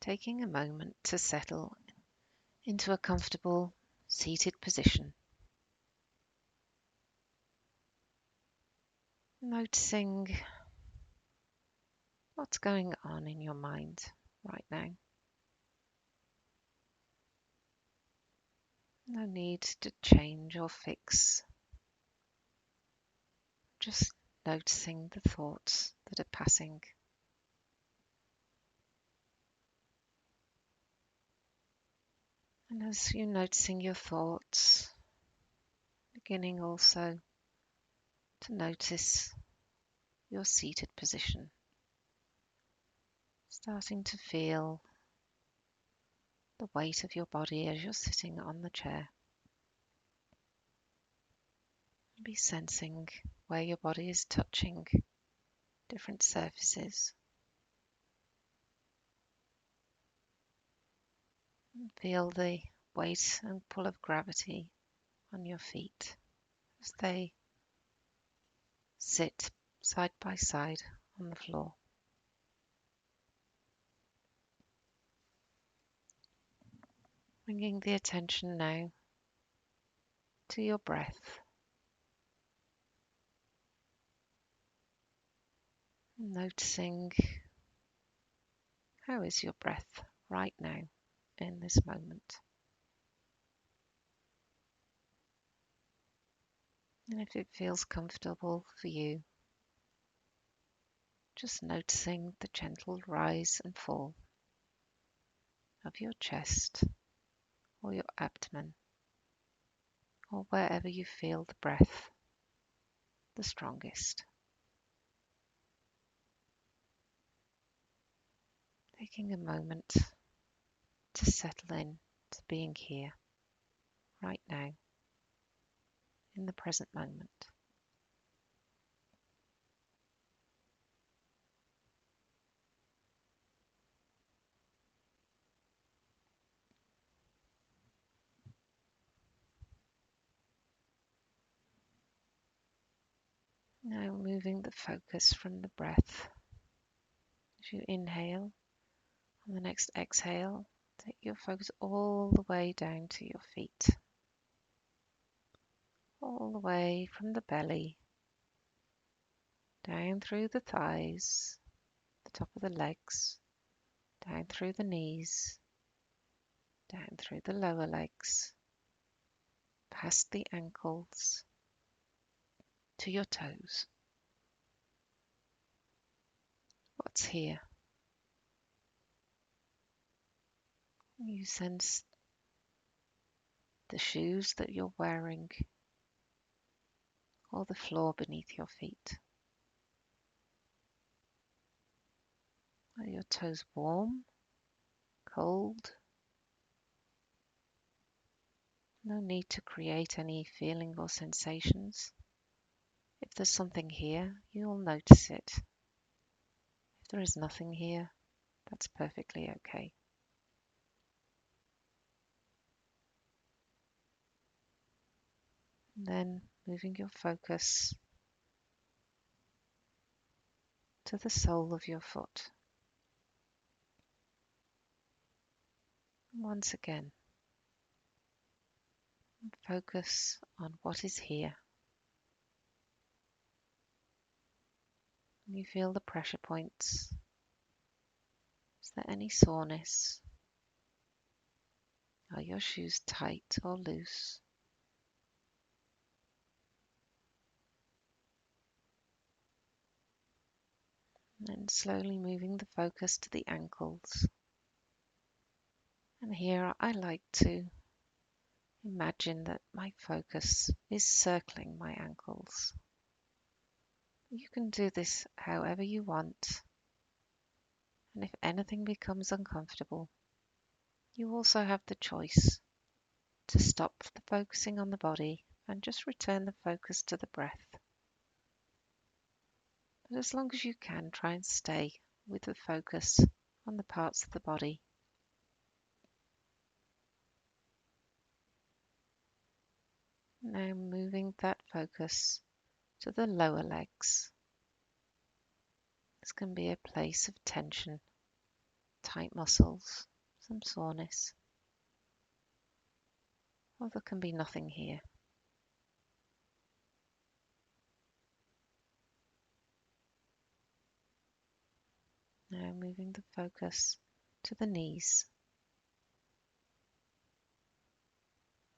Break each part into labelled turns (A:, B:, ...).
A: taking a moment to settle into a comfortable seated position, noticing what's going on in your mind right now. No need to change or fix, just noticing the thoughts that are passing. And as you're noticing your thoughts, beginning also to notice your seated position, starting to feel the weight of your body as you're sitting on the chair. Be sensing where your body is touching different surfaces. And feel the weight and pull of gravity on your feet as they sit side by side on the floor. Bringing the attention now to your breath. Noticing how is your breath right now in this moment. And if it feels comfortable for you, just noticing the gentle rise and fall of your chest or your abdomen, or wherever you feel the breath the strongest. Taking a moment to settle in to being here, right now, in the present moment. Now moving the focus from the breath. As you inhale, on the next exhale, take your focus all the way down to your feet. All the way from the belly, down through the thighs, the top of the legs, down through the knees, down through the lower legs, past the ankles, to your toes. What's here? You sense the shoes that you're wearing or the floor beneath your feet. Are your toes warm, cold? No need to create any feeling or sensations. If there's something here, you'll notice it. If there is nothing here, that's perfectly okay. And then moving your focus to the sole of your foot. And once again, focus on what is here. You feel the pressure points. Is there any soreness? Are your shoes tight or loose? And then slowly moving the focus to the ankles. And here I like to imagine that my focus is circling my ankles. You can do this however you want. And if anything becomes uncomfortable, you also have the choice to stop the focusing on the body and just return the focus to the breath. But as long as you can, try and stay with the focus on the parts of the body. Now moving that focus to the lower legs. This can be a place of tension. tight muscles, some soreness, or there can be nothing here. Now moving the focus to the knees.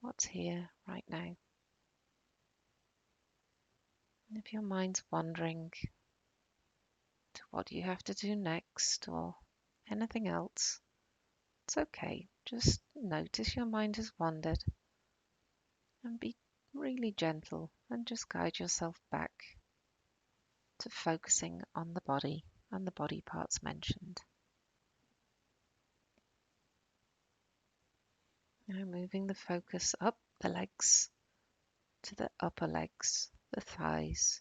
A: What's here right now? And if your mind's wandering to what you have to do next or anything else, it's okay. Just notice your mind has wandered and be really gentle and just guide yourself back to focusing on the body and the body parts mentioned. Now moving the focus up the legs to the upper legs, the thighs,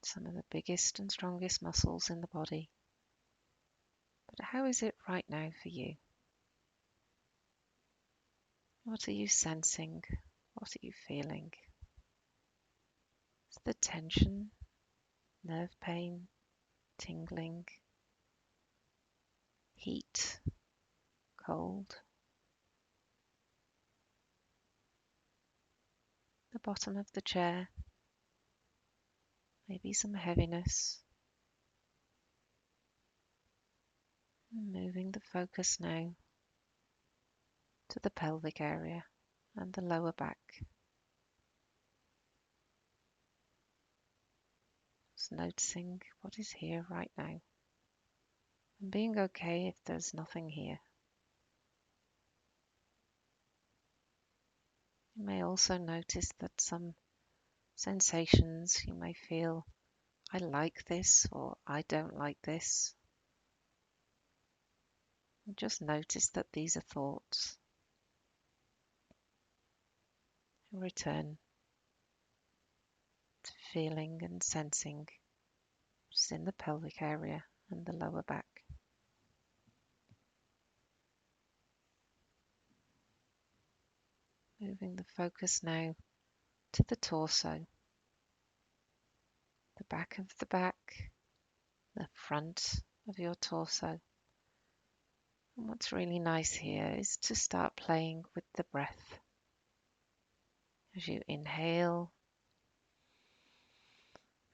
A: some of the biggest and strongest muscles in the body. But how is it right now for you? What are you sensing? What are you feeling? Is the tension, nerve pain, tingling, heat, cold? The bottom of the chair, maybe some heaviness. And moving the focus now to the pelvic area and the lower back. Just noticing what is here right now and being okay if there's nothing here. You may also notice that some sensations you may feel, I like this or I don't like this. And just notice that these are thoughts. And return to feeling and sensing just in the pelvic area and the lower back. Moving the focus now to the torso, the back of the back, the front of your torso. And what's really nice here is to start playing with the breath. As you inhale,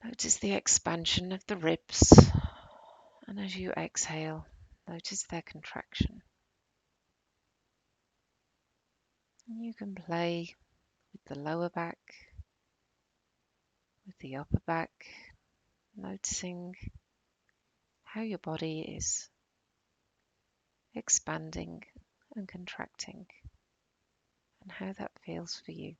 A: notice the expansion of the ribs, and as you exhale, notice their contraction. And you can play with the lower back, with the upper back, noticing how your body is expanding and contracting and how that feels for you.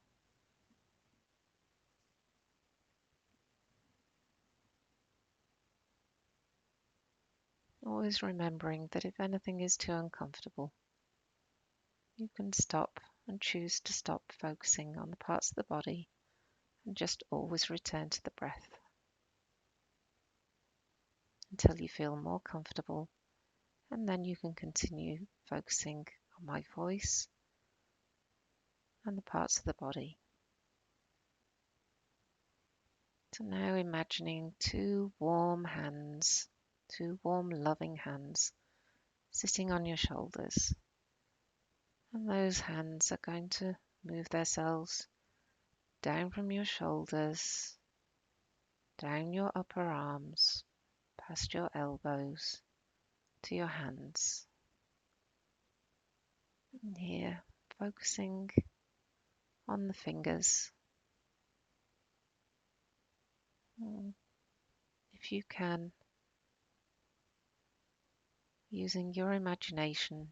A: Always remembering that if anything is too uncomfortable, you can stop and choose to stop focusing on the parts of the body and just always return to the breath until you feel more comfortable, and then you can continue focusing on my voice and the parts of the body. So now imagining two warm hands, two warm loving hands sitting on your shoulders, and those hands are going to move themselves down from your shoulders, down your upper arms, past your elbows to your hands. And here, focusing on the fingers. If you can, using your imagination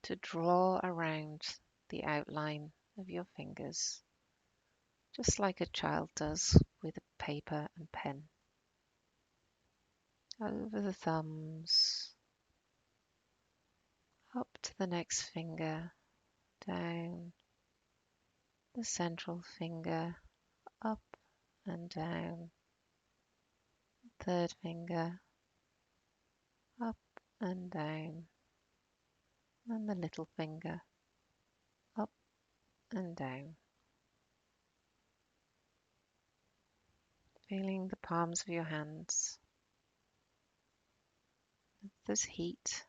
A: to draw around the outline of your fingers, just like a child does with a paper and pen. Over the thumbs, up to the next finger, down the central finger, up and down, third finger, up and down, and the little finger, up and down. Feeling the palms of your hands there's heat,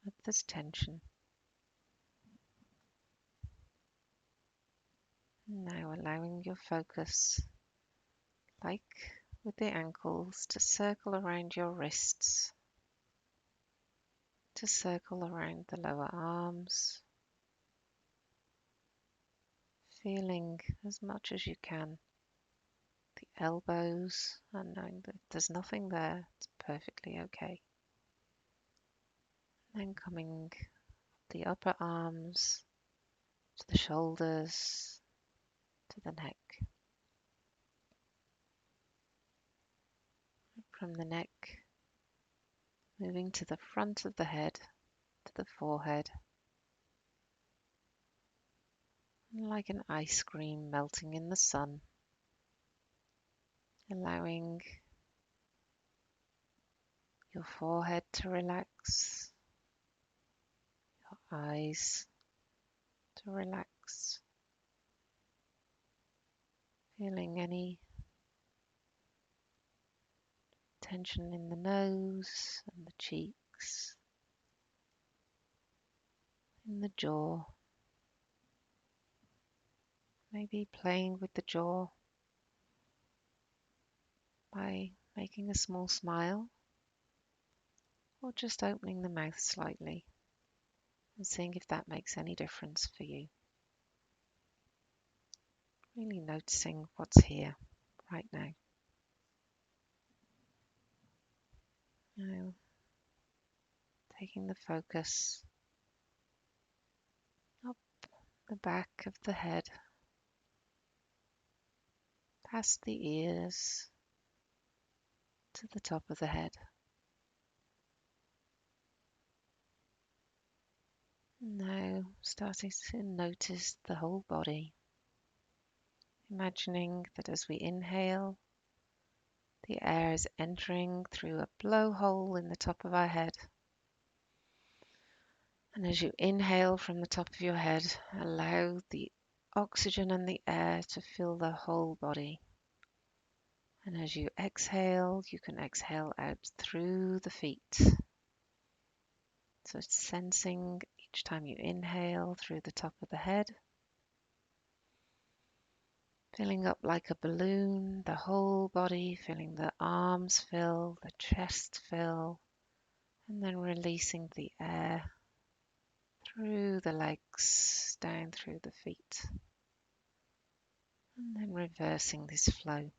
A: if there's tension. Now allowing your focus, like with the ankles, to circle around your wrists, to circle around the lower arms, feeling as much as you can the elbows and knowing that there's nothing there, it's perfectly okay. Then coming the upper arms to the shoulders, to the neck. From the neck, moving to the front of the head, to the forehead, and like an ice cream melting in the sun, allowing your forehead to relax, your eyes to relax, feeling any tension in the nose and the cheeks, in the jaw, maybe playing with the jaw by making a small smile or just opening the mouth slightly and seeing if that makes any difference for you. Really noticing what's here right now. Now, taking the focus up the back of the head, past the ears, to the top of the head. Now, starting to notice the whole body, imagining that as we inhale, the air is entering through a blowhole in the top of our head. And as you inhale from the top of your head, allow the oxygen and the air to fill the whole body. And as you exhale, you can exhale out through the feet. So it's sensing each time you inhale through the top of the head, filling up like a balloon, the whole body, feeling the arms fill, the chest fill, and then releasing the air through the legs, down through the feet. And then reversing this flow.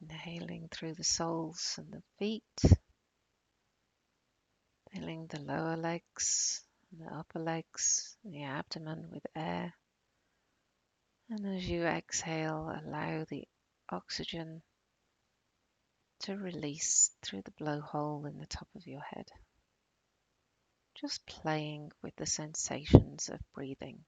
A: Inhaling through the soles and the feet, filling the lower legs and the upper legs, and the abdomen with air. And as you exhale, allow the oxygen to release through the blowhole in the top of your head. Just playing with the sensations of breathing.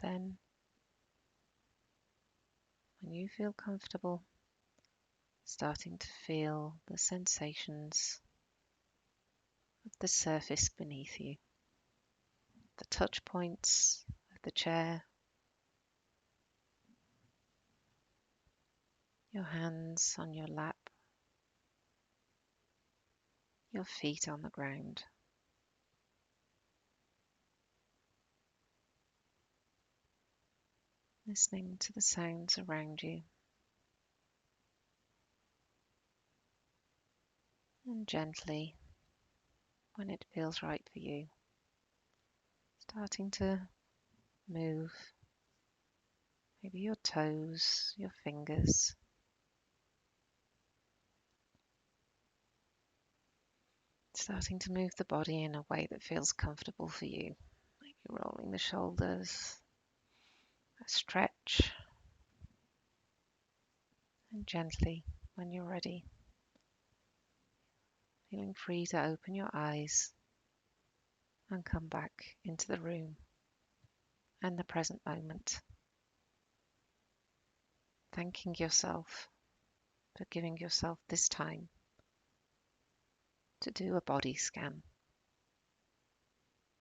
A: Then, when you feel comfortable, starting to feel the sensations of the surface beneath you, the touch points of the chair, your hands on your lap, your feet on the ground. Listening to the sounds around you. And gently, when it feels right for you, starting to move maybe your toes, your fingers. Starting to move the body in a way that feels comfortable for you. Maybe rolling the shoulders, a stretch. And gently, when you're ready, feeling free to open your eyes and come back into the room and the present moment. Thanking yourself for giving yourself this time to do a body scan.